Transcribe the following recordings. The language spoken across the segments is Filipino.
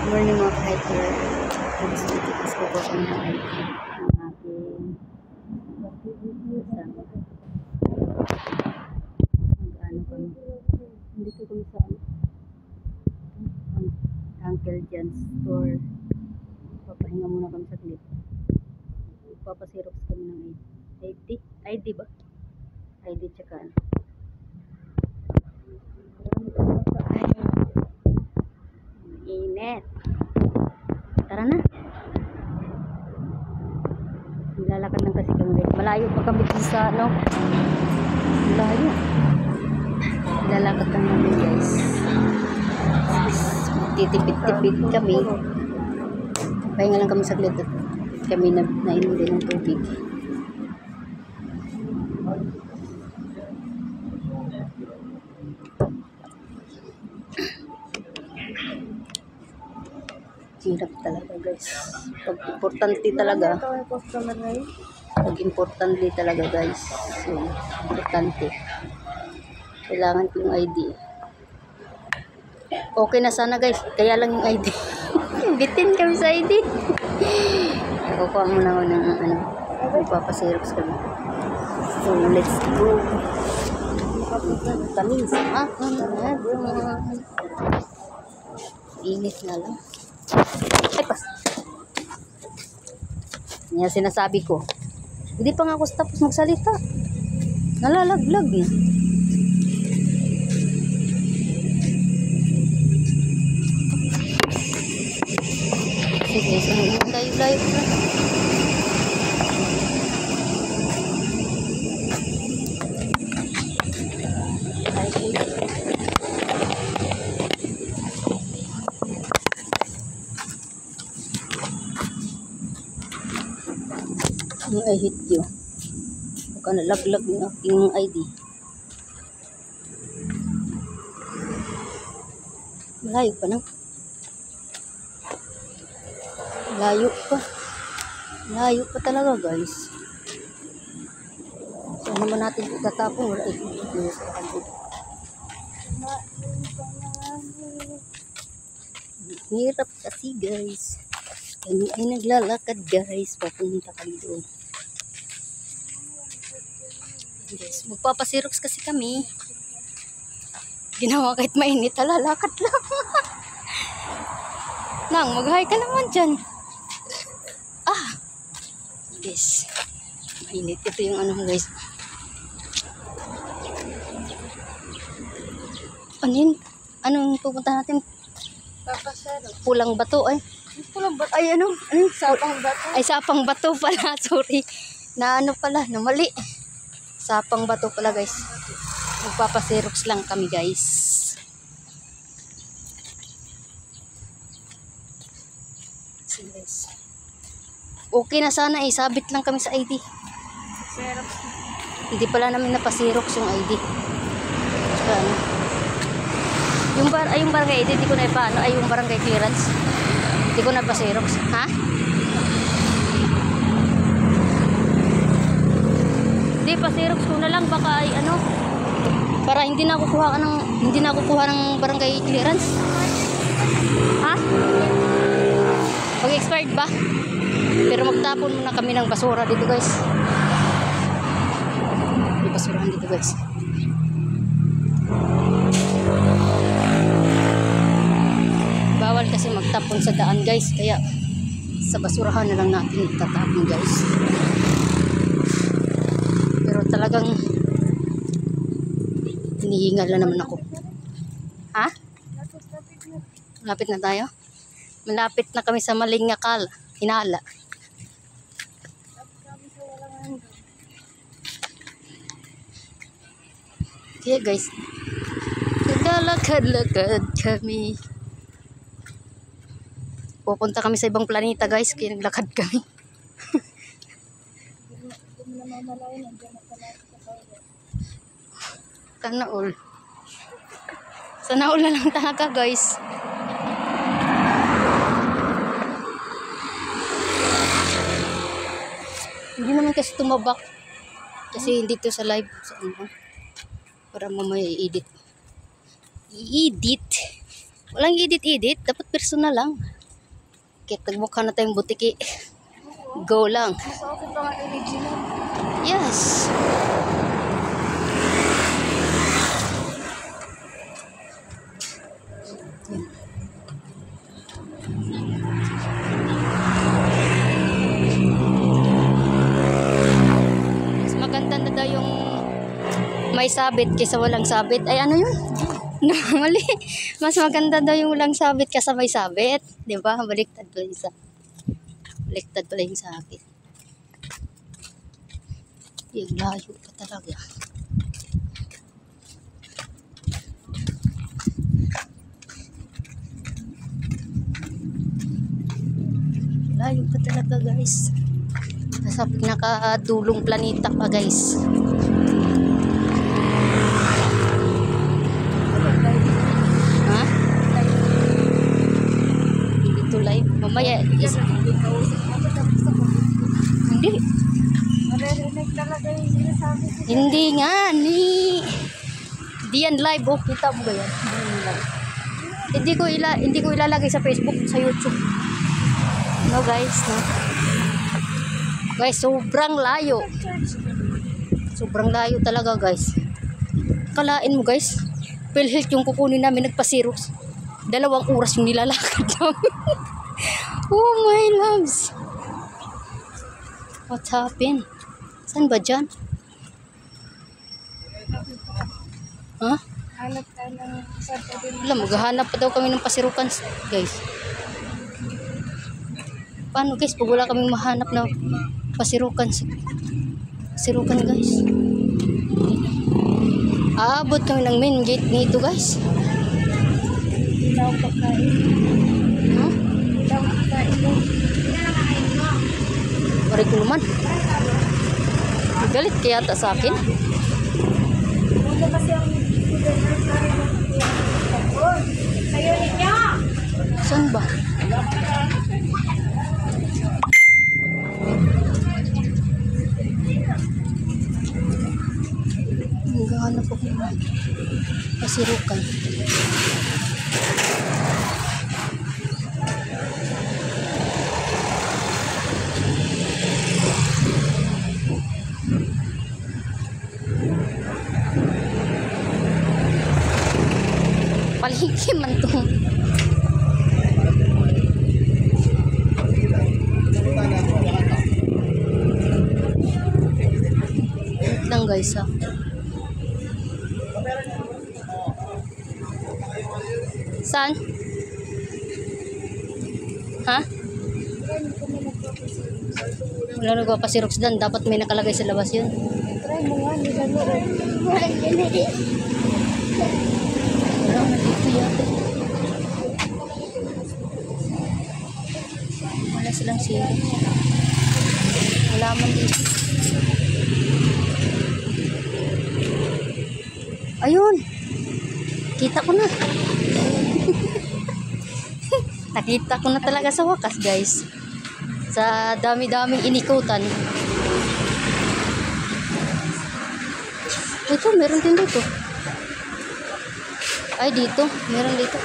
Morning mga ka-hiker. Tapos ko po kung ang ating kasama. Mag-ano kami. Nandito kami sa Uncle John's store. Papahinga muna kami sa clip. Papasirox kami ng ID ba? ID tsaka ano. Init. Tara na. Nilalakad lang kasi kami guys. Malayo pa kami sa ano. Malayo. Nilalakad lang namin guys. Titipid-tipid kami. Pahinga lang kami saglit at kami nainom din ng tubig. Hirap talaga guys. Pag importante talaga. Pag importante talaga guys. So, importante. Kailangan ko yung ID. Okay na sana guys. Kaya lang yung ID. Bitin kami sa ID. Kukuha muna ako ng ano. Magpapasirox kami. So, let's go. Kami sa init na lang. Ay, pas. Yan sinasabi ko. Hindi pa nga ako tapos magsalita. Nalalaglag eh. Sige, layo-layo na. I hit you. Huwag ka nalaglag ng aking ID. Malayo pa na. Layo pa talaga guys. So naman natin itatapon. Wala hirap kasi guys. Kami ay naglalakad guys. Papunta kami doon. Guys, magpapasirox kasi kami. Ginawa kahit mainit, lalakad lang. Nang, mag-hi ka naman dyan. Guys, mainit. Ito yung ano guys. Ano yun? Anong pupunta natin? Pulang bato ay. Pulang bato? Ay ano? Ano yun? Sapang bato? Ay sapang bato pala. Sorry. Na ano pala, na mali. Sapang bato pala guys. Magpapasirox lang kami guys. So guys. Okay na sana eh. Sabit lang kami sa ID. Xerox. Hindi pala namin napasirox yung ID. So, ano. Yung barangay ID, hindi ko na ipaano. Ay yung barangay clearance. Hindi ko na pasirox. Ha? Hindi, pasirox ko na lang. Baka ay ano. Para hindi na ako kukuha ng barangay clearance. Ha? Pag-expired ba? Pero magtapon muna kami ng basura dito guys. May basurahan dito guys. Bawal kasi magtapon sa daan guys. Kaya sa basurahan na lang natin itatapon guys. Pero talagang hinihingal na naman ako. Ha? Malapit na tayo? Malapit na kami sa Malingakal. Hinala. Kaya guys, naglalakad-lakad kami. Pupunta kami sa ibang planeta guys, kaya naglakad kami. Sana all. Sana all na lang talaga guys. Hindi naman kasi tumabak. Kasi hindi to sa live. Sa ano. Para mamaya i-edit. Walang edit-edit. Dapat personal lang. Kaya tagmukha na tayong butiki. Go lang. Mas okay pa nga original. Yes. Mas maganda na daw yung may sabit kaysa walang sabit. Ay, ano yun? No, mali. Mas maganda daw yung walang sabit kaysa may sabit. Diba? Baliktad pala yung baliktad pala yung sa akin. Yung layo pa talaga. Layo pa talaga, guys. Nasa pinakadulong planeta pa, guys. Ha? Hindi to live. Mamaya hindi. Maririnig talaga yung sinasabi ko. Hindi nga, Hindi yan live, oh. Kita mo ba yan? Hindi yan live. Hindi ko ilalagay sa Facebook, sa YouTube. No, guys, no? Guys, sobrang layo. Sobrang layo talaga, guys. Kalain mo, guys. PhilHealth yung kukunin namin, nagpa-Xerox. 2 oras yung nilalakad namin. Oh, my loves. What happened? Saan ba dyan? Ha? Hanap tayo ng sarta din. Wala, maghahanap pa daw kami ng pasirukan, guys. Paano, guys, pag wala kaming mahanap na pasirukan, guys. Aabot kami ng main gate nito, guys. Ilaw pagkain. Ha? Ilaw pagkain mo. Maray ko naman. Galit kaya ta sa akin. Huwag kasi ang sayo ninyo. Saan ba? Naghahanap ako ng pasirukan. Paligi man to. Wait lang, guys, ha. Saan? Ha? Wala nagpapasirox doon. Dapat may nakalagay sa labas yun. Try mo nga, nilalo rin. Wala, nandito yata. Wala silang sirox. Wala man dito. Ayun! Kita ko na. Nakita ko na talaga sa wakas, guys. Sa dami-daming inikutan. Ito, meron din dito. Ay, dito. Meron dito.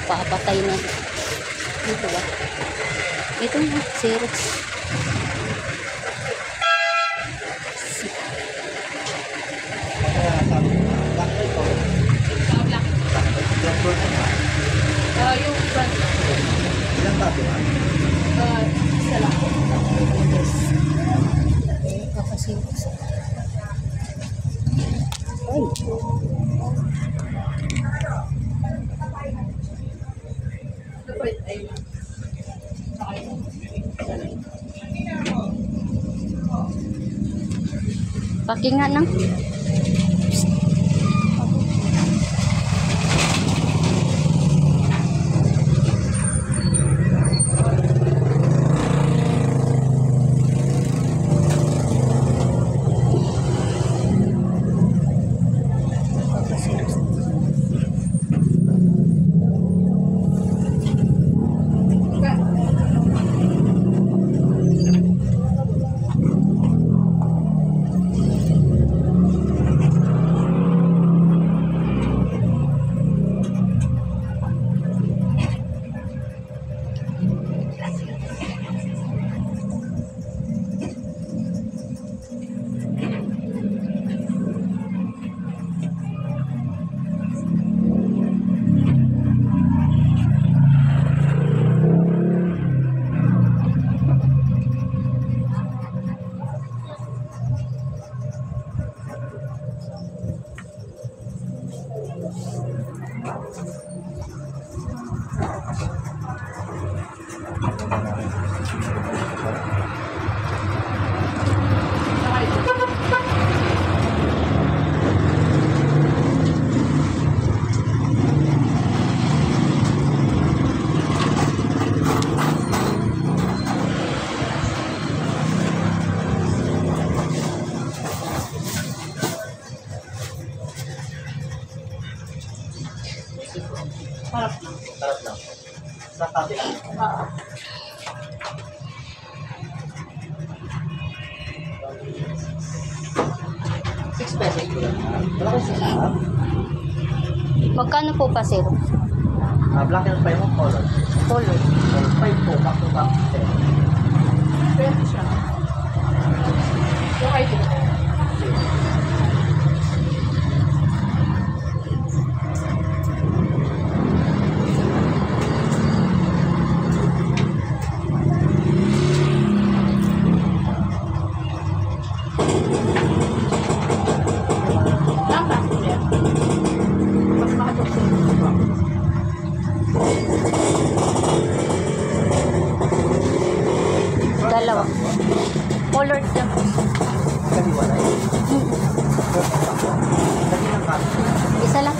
Papatay na. Dito ba? Ito na, Xerox. Yung front. Ilang bago ba? Isa lang. Yes. Papasirox. Ay. Paki nga nang. Harap lang. Sa tabi. ₱6 po lang. Wala ko sa sarap. Magkano po pa, sir? Black and white mo color. Color. 5 po, back to back. Pwede siya. Okay, tama. Mas makatulog. Dalawa. Colored lang. Kaliwalay. Lagi ng kaso. Isa lang.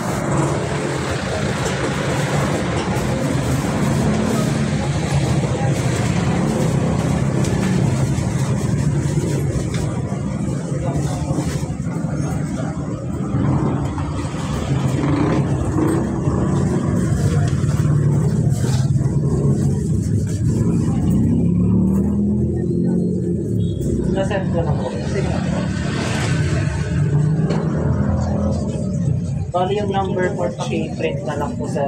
Nasend ko lang po. Sige na. Bali yung number 4 paki-print na lang po sa